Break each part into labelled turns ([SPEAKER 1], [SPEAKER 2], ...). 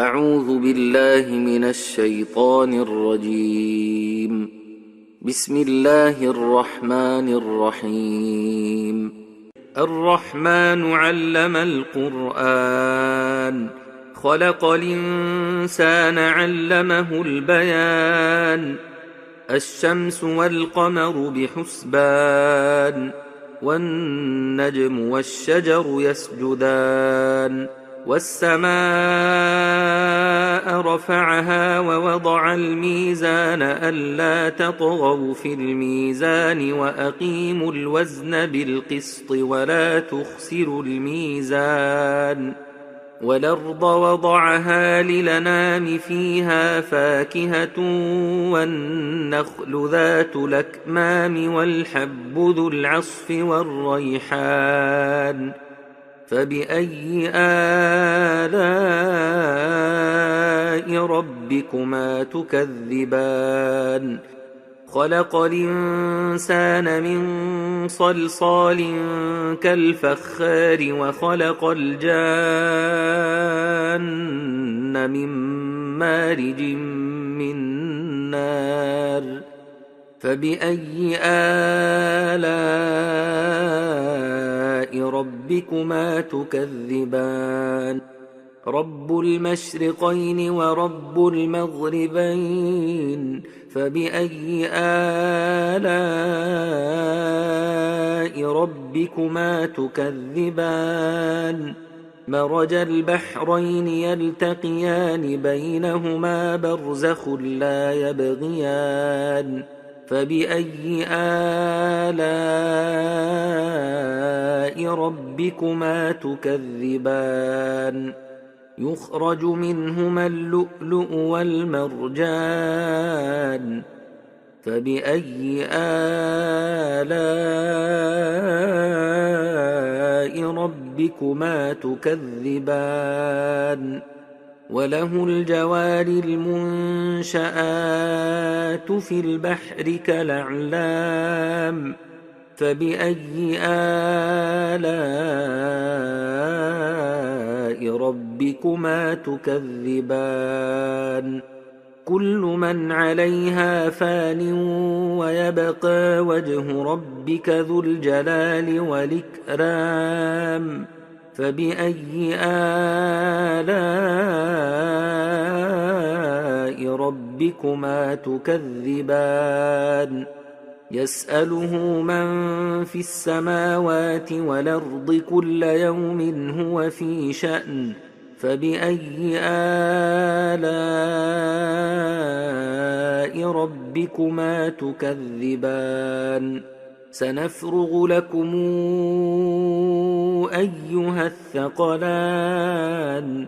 [SPEAKER 1] أعوذ بالله من الشيطان الرجيم. بسم الله الرحمن الرحيم. الرحمن علم القرآن، خلق الإنسان علمه البيان. الشمس والقمر بحسبان، والنجم والشجر يسجدان. والسماء رفعها ووضع الميزان ألا تطغوا في الميزان وأقيموا الوزن بالقسط ولا تخسروا الميزان. والأرض وضعها للأنام فيها فاكهة والنخل ذات الأكمام والحب ذو العصف والريحان. فبأي آلاء ربكما تكذبان؟ خلق الإنسان من صلصال كالفخار وخلق الجان من مارج من نار. فبأي آلاء ربكما تكذبان؟ رب المشرقين ورب المغربين. فبأي آلاء ربكما تكذبان؟ مرج البحرين يلتقيان بينهما برزخ لا يبغيان. فبأي آلاء ربكما تكذبان؟ يخرج منهما اللؤلؤ والمرجان. فبأي آلاء ربكما تكذبان؟ وله الجوار المنشآت في البحر كالأعلام. فبأي آلاء ربكما تكذبان؟ كل من عليها فان ويبقى وجه ربك ذو الجلال والإكرام. فبأي آلاء ربكما تكذبان؟ يسأله من في السماوات والأرض كل يوم هو في شأن. فبأي آلاء ربكما تكذبان؟ سنفرغ لكم أيها الثقلان.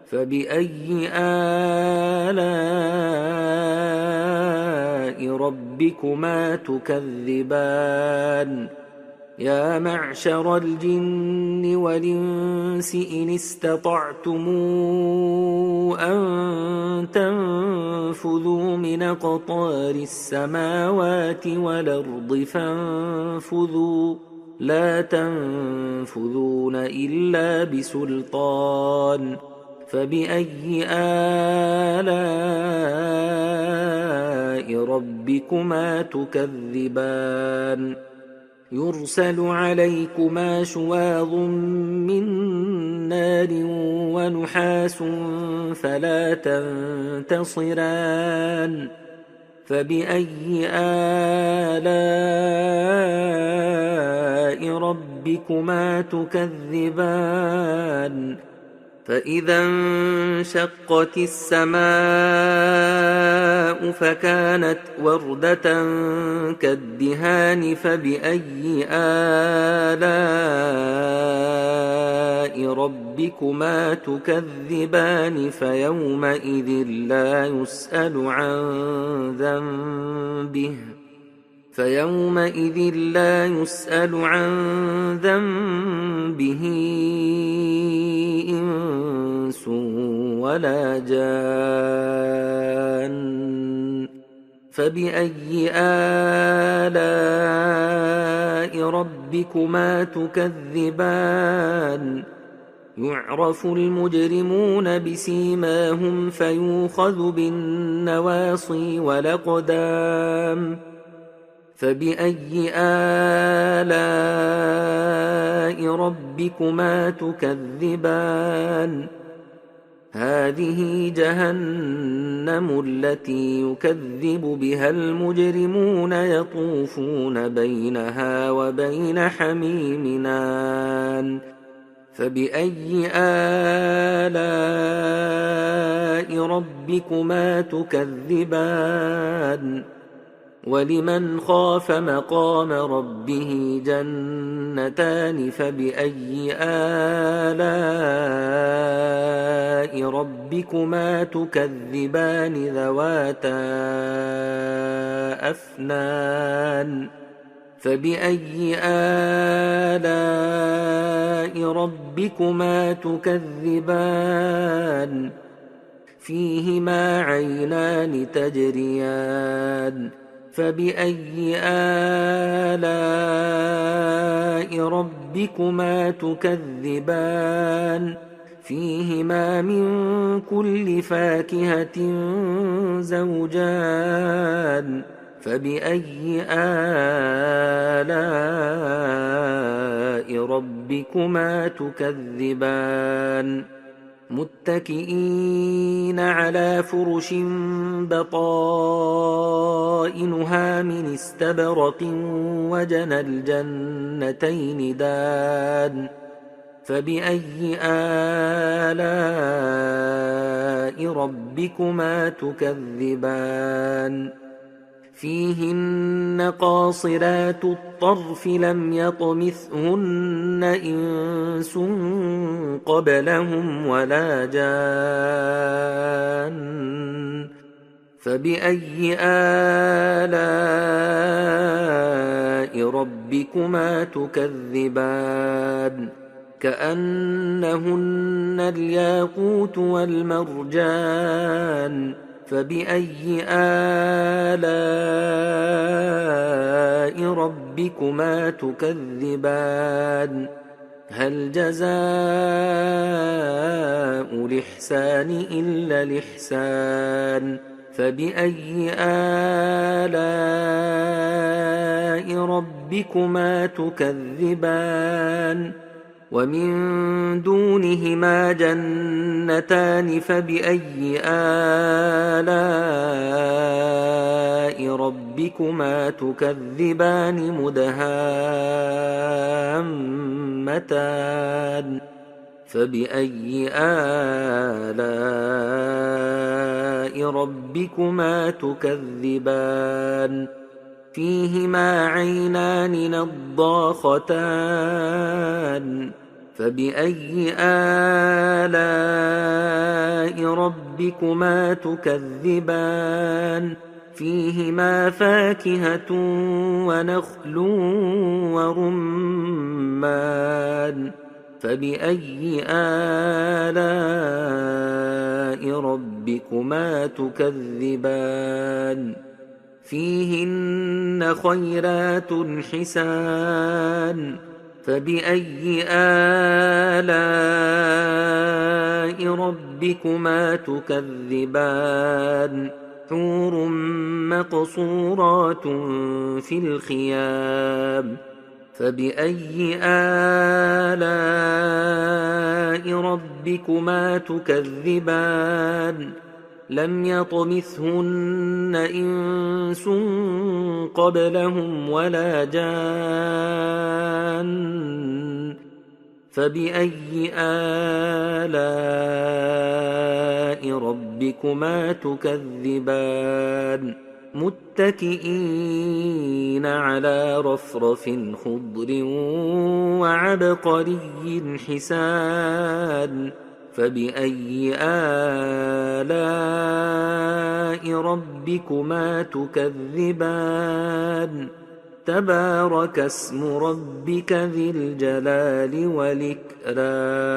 [SPEAKER 1] فبأي آلاء ربكما تكذبان؟ يا معشر الجن والإنس إن استطعتم أن تنفذوا من أقطار السماوات والأرض فانفذوا، لا تنفذون إلا بسلطان. فبأي آلاء ربكما تكذبان؟ يرسل عليكما شواظ من نار ونحاس فلا تنتصران. فبأي آلاء ربكما تكذبان؟ فإذا انشقت السماء فكانت وردة كالدهان. فبأي آلاء ربكما تكذبان؟ فيومئذ لا يسأل عن ذنبه إنس ولا جان. فبأي آلاء ربكما تكذبان يعرف المجرمون بسيماهم فيوخذ بالنواصي والأقدام فبأي آلاء ربكما تكذبان هذه جهنم التي يكذب بها المجرمون يطوفون بينها وبين حميم آن فبأي آلاء ربكما تكذبان ولمن خاف مقام ربه جنتان فبأي آلاء ربكما تكذبان ذواتا أفنان فبأي آلاء ربكما تكذبان فيهما عينان تجريان فبأي آلاء ربكما تكذبان فيهما من كل فاكهة زوجان فبأي آلاء ربكما تكذبان متكئين على فرش بطائنها من استبرق وجنى الجنتين دان فبأي آلاء ربكما تكذبان فيهن قاصرات الطرف لم يطمثهن إنس قبلهم ولا جان فبأي آلاء ربكما تكذبان كأنهن الياقوت والمرجان فبأي آلاء ربكما تكذبان هل جزاء الإحسان إلا الإحسان فبأي آلاء ربكما تكذبان ومن دونهما جنتان فبأي آلاء ربكما تكذبان مدهامتان فبأي آلاء ربكما تكذبان فيهما عينان نضاختان فبأي آلاء ربكما تكذبان فيهما فاكهة ونخل ورمان فبأي آلاء ربكما تكذبان فيهن خيرات حسان فبأي آلاء ربكما تكذبان حور مقصورات في الخيام فبأي آلاء ربكما تكذبان لم يطمثهن إنس قبلهم ولا جان فبأي آلاء ربكما تكذبان متكئين على رفرف خضر وعبقري حسان فبأي آلاء ربكما تكذبان تبارك اسم ربك ذي الجلال والإكرام